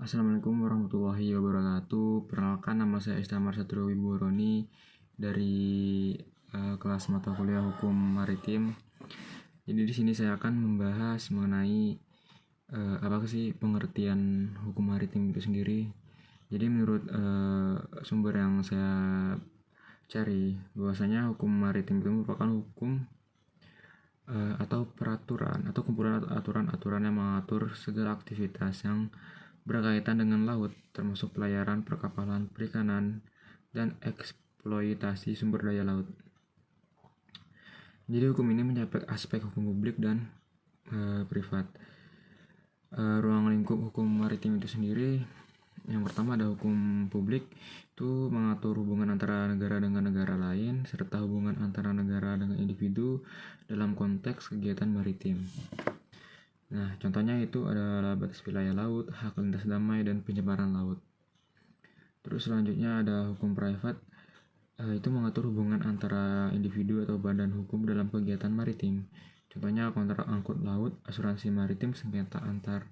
Assalamualaikum warahmatullahi wabarakatuh. Perkenalkan, nama saya Istamar Satrio Wiboroni dari kelas mata kuliah Hukum Maritim. Jadi di sini saya akan membahas mengenai apa sih pengertian hukum maritim itu sendiri. Jadi menurut sumber yang saya cari, bahwasanya hukum maritim itu merupakan hukum atau peraturan atau kumpulan aturan-aturan yang mengatur segala aktivitas yang berkaitan dengan laut, termasuk pelayaran, perkapalan, perikanan, dan eksploitasi sumber daya laut. Jadi hukum ini mencapai aspek hukum publik dan privat. Ruang lingkup hukum maritim itu sendiri, yang pertama ada hukum publik, itu mengatur hubungan antara negara dengan negara lain, serta hubungan antara negara dengan individu dalam konteks kegiatan maritim. Nah, contohnya itu adalah batas wilayah laut, hak lintas damai, dan penyebaran laut. Terus selanjutnya ada hukum privat, itu mengatur hubungan antara individu atau badan hukum dalam kegiatan maritim. Contohnya kontrak angkut laut, asuransi maritim, sengketa antar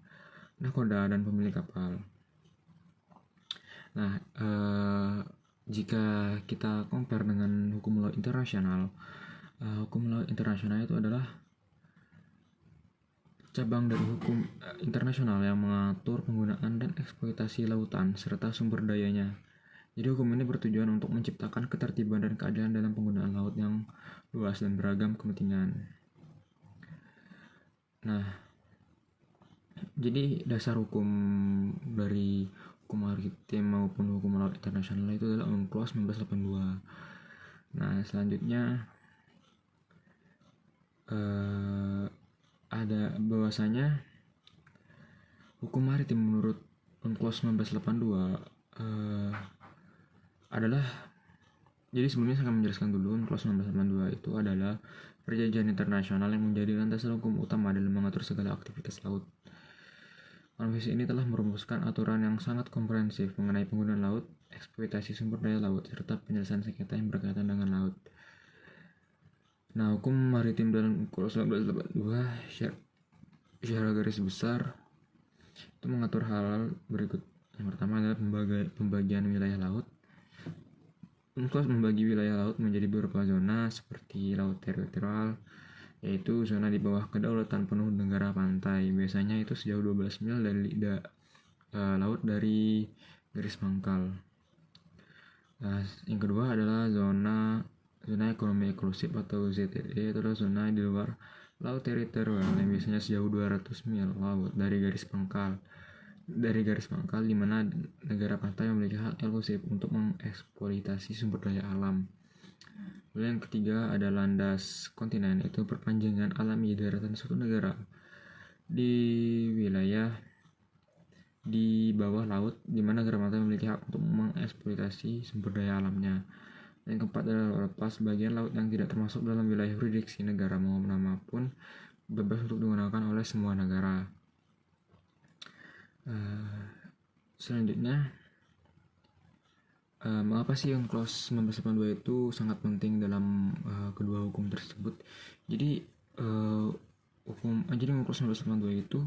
nakoda dan pemilik kapal. Nah, jika kita compare dengan hukum laut internasional, hukum laut internasional itu adalah cabang dari hukum internasional yang mengatur penggunaan dan eksploitasi lautan serta sumber dayanya. Jadi hukum ini bertujuan untuk menciptakan ketertiban dan keadilan dalam penggunaan laut yang luas dan beragam kepentingan. Nah, jadi dasar hukum dari hukum maritim maupun hukum laut internasional itu adalah UNCLOS 1982. Nah, selanjutnya ada bahwasanya hukum maritim menurut UNCLOS 1982 adalah, jadi sebelumnya saya akan menjelaskan dulu. UNCLOS 1982 itu adalah perjanjian internasional yang menjadi landasan hukum utama dalam mengatur segala aktivitas laut. Konvensi ini telah merumuskan aturan yang sangat komprehensif mengenai penggunaan laut, eksploitasi sumber daya laut, serta penyelesaian sengketa yang berkaitan dengan laut. Nah, hukum maritim dalam UNCLOS 1982 secara garis besar itu mengatur hal berikut. Yang pertama adalah pembagian wilayah laut. UNCLOS membagi wilayah laut menjadi beberapa zona seperti laut teritorial, yaitu zona di bawah kedaulatan penuh negara pantai. Biasanya itu sejauh 12 mil dari laut dari garis pangkal. Nah, yang kedua adalah zona ekonomi eksklusif atau ZEE, itu adalah zona di luar laut teritorial yang biasanya sejauh 200 mil laut dari garis pangkal, di mana negara pantai memiliki hak eksklusif untuk mengeksploitasi sumber daya alam. Lalu yang ketiga ada landas kontinen, itu perpanjangan alami daratan suatu negara di wilayah di bawah laut di mana negara pantai memiliki hak untuk mengeksploitasi sumber daya alamnya. Yang keempat adalah lepas bagian laut yang tidak termasuk dalam wilayah yurisdiksi negara manapun, bebas untuk digunakan oleh semua negara. Selanjutnya, mengapa sih UNCLOS 1982 itu sangat penting dalam kedua hukum tersebut? Jadi UNCLOS 1982 itu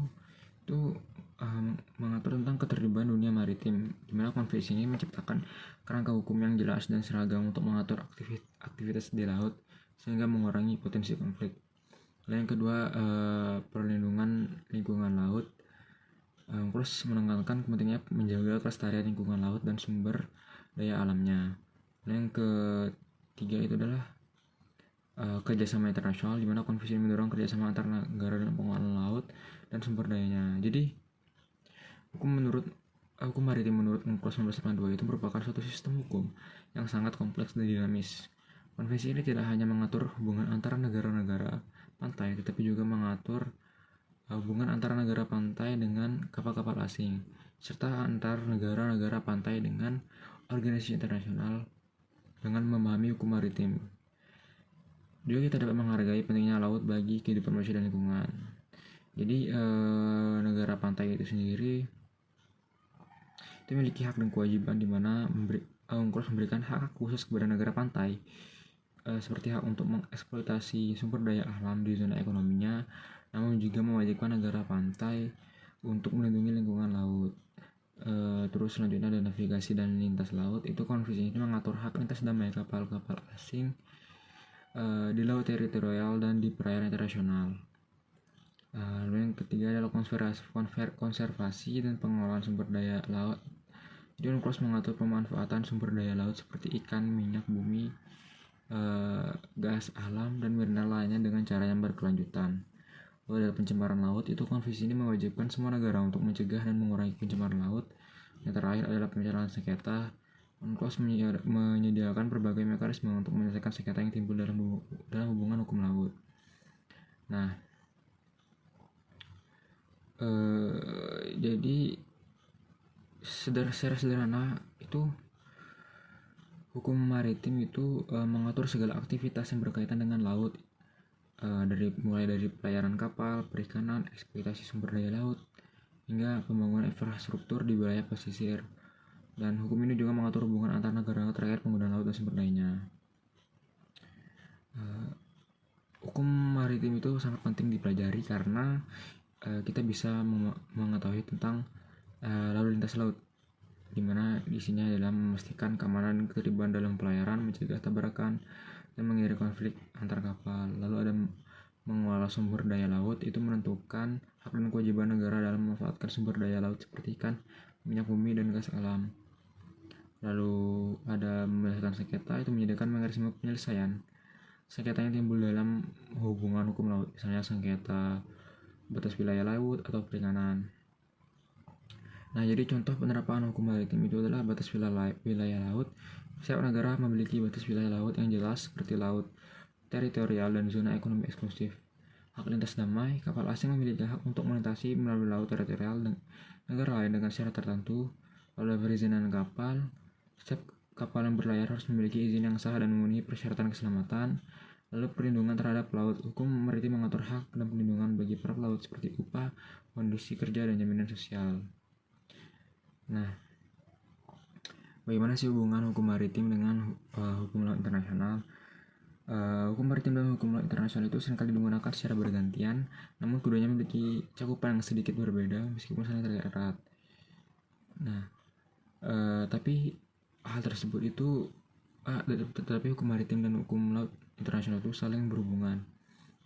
mengatur tentang ketertiban dunia maritim, di mana konvensi ini menciptakan kerangka hukum yang jelas dan seragam untuk mengatur aktivitas di laut sehingga mengurangi potensi konflik. Lalu yang kedua, perlindungan lingkungan laut. UNCLOS menekankan pentingnya menjaga kelestarian lingkungan laut dan sumber daya alamnya. Lalu yang ketiga itu adalah kerjasama internasional, di mana konvensi mendorong kerjasama antar negara dalam pengelolaan laut dan sumber dayanya. Jadi hukum maritim menurut UNCLOS 1982 itu merupakan suatu sistem hukum yang sangat kompleks dan dinamis. Konvensi ini tidak hanya mengatur hubungan antara negara-negara pantai, tetapi juga mengatur hubungan antara negara pantai dengan kapal-kapal asing, serta antar negara-negara pantai dengan organisasi internasional dengan memahami hukum maritim. Juga kita dapat menghargai pentingnya laut bagi kehidupan manusia dan lingkungan. Jadi negara pantai itu sendiri itu memiliki hak dan kewajiban, di mana UNCLOS memberikan hak khusus kepada negara pantai, seperti hak untuk mengeksploitasi sumber daya alam di zona ekonominya, namun juga mewajibkan negara pantai untuk melindungi lingkungan laut. Terus selanjutnya ada navigasi dan lintas laut. Itu konvensi ini mengatur hak lintas damai kapal-kapal asing di laut teritorial dan di perairan internasional. Lalu yang ketiga adalah konservasi dan pengelolaan sumber daya laut. Jadi UNCLOS mengatur pemanfaatan sumber daya laut seperti ikan, minyak bumi, gas alam, dan mineral lainnya dengan cara yang berkelanjutan. Lalu ada pencemaran laut. Itu konvensi ini mewajibkan semua negara untuk mencegah dan mengurangi pencemaran laut. Yang terakhir adalah penyelesaian sengketa. UNCLOS menyediakan berbagai mekanisme untuk menyelesaikan sengketa yang timbul dalam hubungan hukum laut. Nah, jadi secara sederhana itu hukum maritim itu mengatur segala aktivitas yang berkaitan dengan laut, mulai dari pelayaran kapal, perikanan, eksploitasi sumber daya laut, hingga pembangunan infrastruktur di wilayah pesisir. Dan hukum ini juga mengatur hubungan antar negara terkait penggunaan laut dan sumber dayanya. Hukum maritim itu sangat penting dipelajari karena kita bisa mengetahui tentang lalu lintas laut, di mana isinya adalah memastikan keamanan dan ketertiban dalam pelayaran, mencegah tabrakan, dan menghindari konflik antar kapal. Lalu ada mengelola sumber daya laut, itu menentukan hak dan kewajiban negara dalam memanfaatkan sumber daya laut seperti ikan, minyak bumi, dan gas alam. Lalu ada menyelesaikan sengketa, itu menyediakan mekanisme penyelesaian sengketa yang timbul dalam hubungan hukum laut, misalnya sengketa batas wilayah laut atau perikanan. Nah, jadi contoh penerapan hukum maritim itu adalah batas wilayah laut. Setiap negara memiliki batas wilayah laut yang jelas seperti laut teritorial dan zona ekonomi eksklusif. Hak lintas damai, kapal asing memiliki hak untuk melintasi melalui laut teritorial negara lain dengan syarat tertentu. Lalu perizinan kapal, setiap kapal yang berlayar harus memiliki izin yang sah dan memenuhi persyaratan keselamatan. Lalu perlindungan terhadap pelaut, hukum maritim mengatur hak dan perlindungan bagi para pelaut seperti upah, kondisi kerja, dan jaminan sosial. Nah, bagaimana sih hubungan hukum maritim dengan hukum laut internasional? Hukum maritim dan hukum laut internasional itu seringkali digunakan secara bergantian, namun keduanya memiliki cakupan yang sedikit berbeda meskipun saling terkait. Nah, tapi hal tersebut itu tetapi hukum maritim dan hukum laut internasional itu saling berhubungan.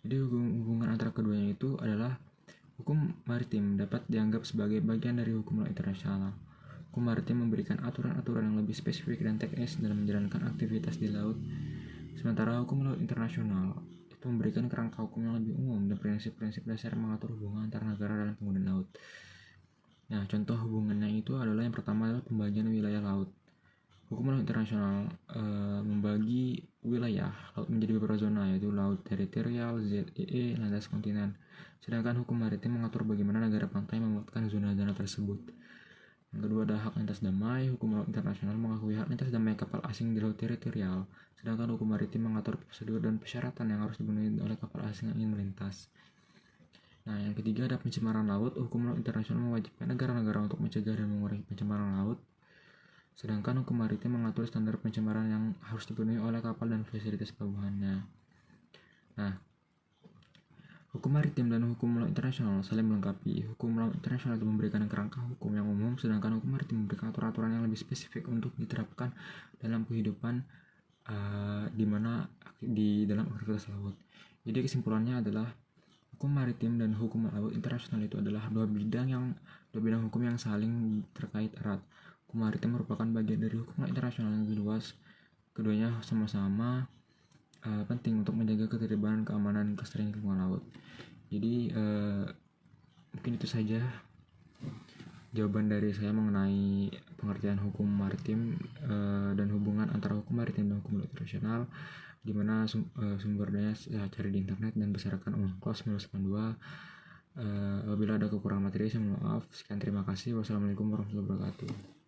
Jadi hubungan antara keduanya itu adalah hukum maritim dapat dianggap sebagai bagian dari hukum laut internasional. Hukum maritim memberikan aturan-aturan yang lebih spesifik dan teknis dalam menjalankan aktivitas di laut, sementara hukum laut internasional itu memberikan kerangka hukum yang lebih umum dan prinsip-prinsip dasar mengatur hubungan antar negara dalam penggunaan laut. Nah, contoh hubungannya itu adalah yang pertama adalah pembagian wilayah laut. Hukum laut internasional membagi wilayah laut menjadi beberapa zona, yaitu laut teritorial, ZEE, landas kontinen. Sedangkan hukum maritim mengatur bagaimana negara pantai memuatkan zona-zona tersebut. Yang kedua ada hak lintas damai. Hukum laut internasional mengakui hak lintas damai kapal asing di laut teritorial. Sedangkan hukum maritim mengatur prosedur dan persyaratan yang harus dipenuhi oleh kapal asing yang ingin melintas. Nah, yang ketiga ada pencemaran laut. Hukum laut internasional mewajibkan negara-negara untuk mencegah dan mengurangi pencemaran laut. Sedangkan hukum maritim mengatur standar pencemaran yang harus dipenuhi oleh kapal dan fasilitas pelabuhannya. Nah, hukum maritim dan hukum laut internasional saling melengkapi. Hukum laut internasional itu memberikan kerangka hukum yang umum, sedangkan hukum maritim memberikan aturan-aturan yang lebih spesifik untuk diterapkan dalam kehidupan di dalam aktivitas laut. Jadi kesimpulannya adalah hukum maritim dan hukum laut internasional itu adalah dua bidang hukum yang saling terkait erat. Hukum maritim merupakan bagian dari hukum laut internasional yang lebih luas. Keduanya sama-sama penting untuk menjaga ketertiban, keamanan, dan kelestarian lingkungan laut. Jadi mungkin itu saja jawaban dari saya mengenai pengertian hukum maritim dan hubungan antara hukum maritim dan hukum laut internasional, di mana sumbernya saya cari di internet dan berdasarkan UNCLOS 1992. Apabila ada kekurangan materi, saya mohon maaf. Sekian, terima kasih. Wassalamualaikum warahmatullahi wabarakatuh.